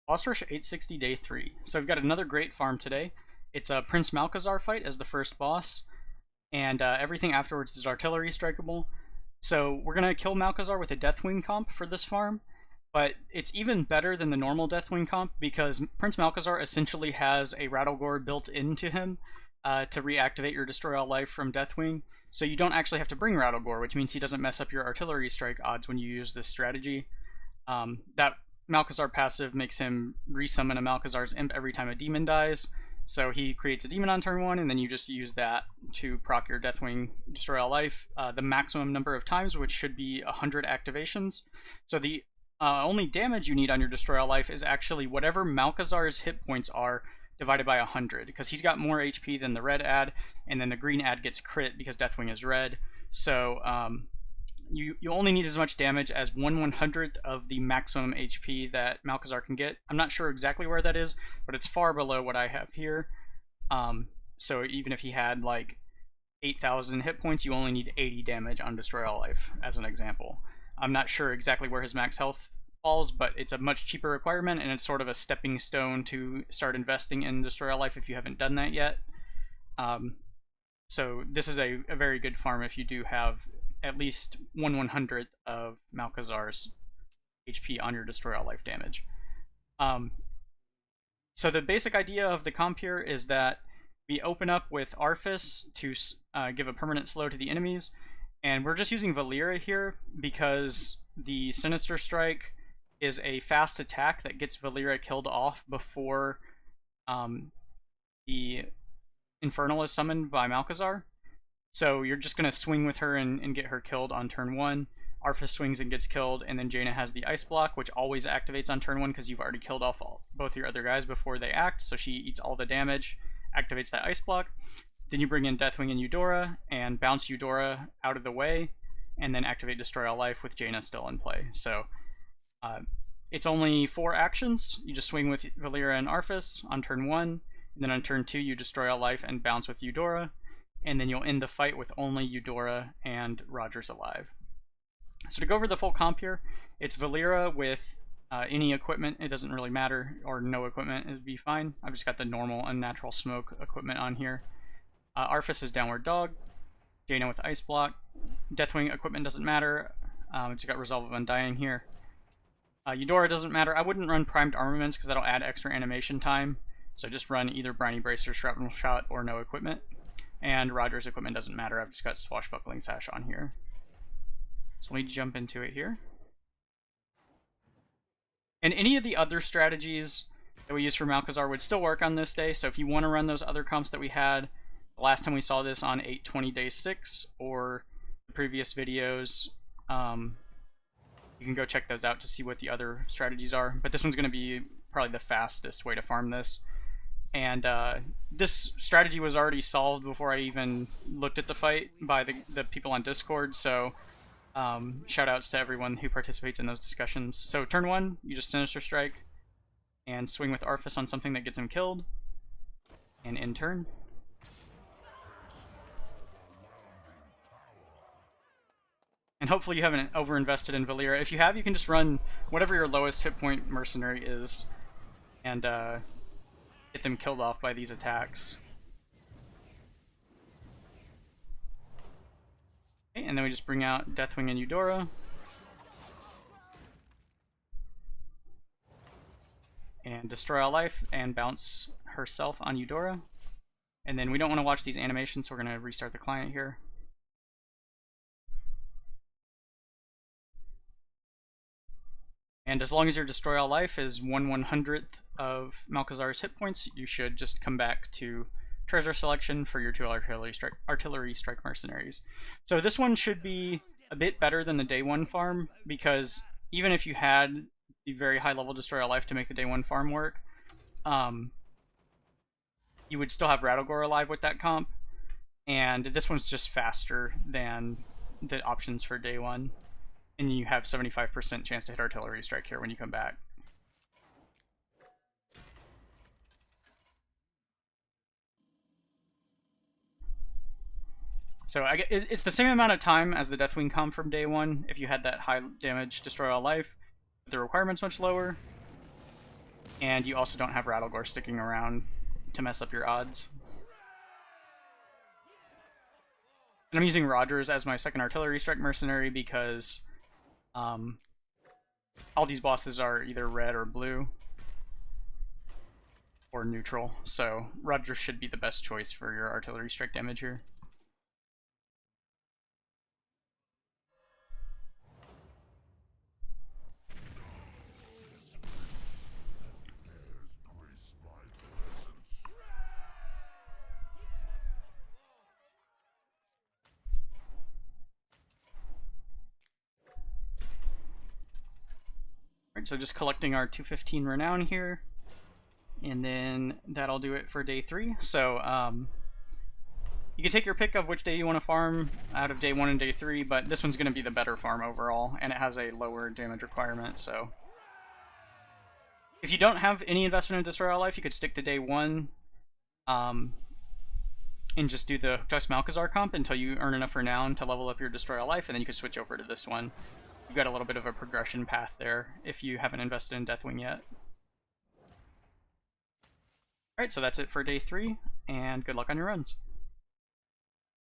Boss Rush 860 Day 3. So we've got another great farm today. It's a Prince Malchezaar fight as the first boss, and everything afterwards is artillery strikeable. So we're going to kill Malchezaar with a Deathwing comp for this farm, but it's even better than the normal Deathwing comp because Prince Malchezaar essentially has a Rattlegore built into him to reactivate your Destroy All Life from Deathwing. So you don't actually have to bring Rattlegore, which means he doesn't mess up your artillery strike odds when you use this strategy. That Malchezaar passive makes him resummon a Malchezaar's Imp every time a demon dies. So he creates a demon on turn 1, and then you just use that to proc your Deathwing Destroy All Life the maximum number of times, which should be 100 activations. So the only damage you need on your Destroy All Life is actually whatever Malchezaar's hit points are divided by 100, because he's got more HP than the red ad, and then the green ad gets crit because Deathwing is red. So you only need as much damage as 1/100th of the maximum HP that Malchezaar can get. I'm not sure exactly where that is, but it's far below what I have here. So even if he had like 8,000 hit points, you only need 80 damage on Destroy All Life, as an example. I'm not sure exactly where his max health falls, but it's a much cheaper requirement, and it's sort of a stepping stone to start investing in Destroy All Life if you haven't done that yet. So this is a very good farm if you do have at least 1/100th of Malchezaar's HP on your Destroy All Life damage. So the basic idea of the comp here is that we open up with Arfus to give a permanent slow to the enemies, and we're just using Valeera here because the Sinister Strike is a fast attack that gets Valeera killed off before the Infernal is summoned by Malchezaar. So you're just going to swing with her and get her killed on turn 1. Arfus swings and gets killed, and then Jaina has the Ice Block, which always activates on turn 1 because you've already killed off both your other guys before they act, so she eats all the damage, activates that Ice Block. Then you bring in Deathwing and Eudora, and bounce Eudora out of the way, and then activate Destroy All Life with Jaina still in play. So it's only 4 actions. You just swing with Valeera and Arfus on turn 1, and then on turn 2 you Destroy All Life and bounce with Eudora, and then you'll end the fight with only Eudora and Rogers alive. So to go over the full comp here, it's Valeera with any equipment, it doesn't really matter, or no equipment, it'd be fine. I've just got the normal Unnatural Smoke equipment on here. Arfus is Downward Dog, Jaina with Ice Block, Deathwing equipment doesn't matter, just got Resolve of Undying here. Eudora doesn't matter. I wouldn't run Primed Armaments because that'll add extra animation time, so just run either Briny Bracer, Shrapnel Shot, or no equipment. And Roger's equipment doesn't matter, I've just got Swashbuckling Sash on here. So let me jump into it here. And any of the other strategies that we use for Malchezaar would still work on this day, so if you want to run those other comps that we had the last time we saw this on 820 Day 6, or the previous videos, you can go check those out to see what the other strategies are. But this one's going to be probably the fastest way to farm this. And this strategy was already solved before I even looked at the fight by the people on Discord, so shout outs to everyone who participates in those discussions. So turn 1, you just Sinister Strike and swing with Arfus on something that gets him killed, and end turn. And hopefully you haven't overinvested in Valeera. If you have, you can just run whatever your lowest hit point mercenary is and get them killed off by these attacks. Okay, and then we just bring out Deathwing and Eudora. And Destroy All Life and bounce herself on Eudora. And then we don't want to watch these animations, so we're going to restart the client here. And as long as your Destroy All Life is 1/100th of Malchezaar's hit points, you should just come back to treasure selection for your 2 artillery strike mercenaries. So this one should be a bit better than the day 1 farm, because even if you had the very high level Destroy All Life to make the day 1 farm work, you would still have Rattlegore alive with that comp, and this one's just faster than the options for day 1. And you have 75% chance to hit artillery strike here when you come back. So it's the same amount of time as the Deathwing comp from day 1 if you had that high damage Destroy All Life, but the requirement's much lower. and you also don't have Rattlegore sticking around to mess up your odds. And I'm using Rogers as my second Artillery Strike Mercenary because all these bosses are either red or blue or neutral, so Rogers should be the best choice for your Artillery Strike damage here. Alright, so just collecting our 215 renown here, and then that'll do it for day 3. So you can take your pick of which day you want to farm out of day 1 and day 3, but this one's going to be the better farm overall, and it has a lower damage requirement. So if you don't have any investment in Destroy All Life, you could stick to day 1 and just do the Hooked Malchezaar comp until you earn enough renown to level up your Destroy All Life, and then you can switch over to this one. You've got a little bit of a progression path there if you haven't invested in Deathwing yet. Alright, so that's it for day 3, and good luck on your runs.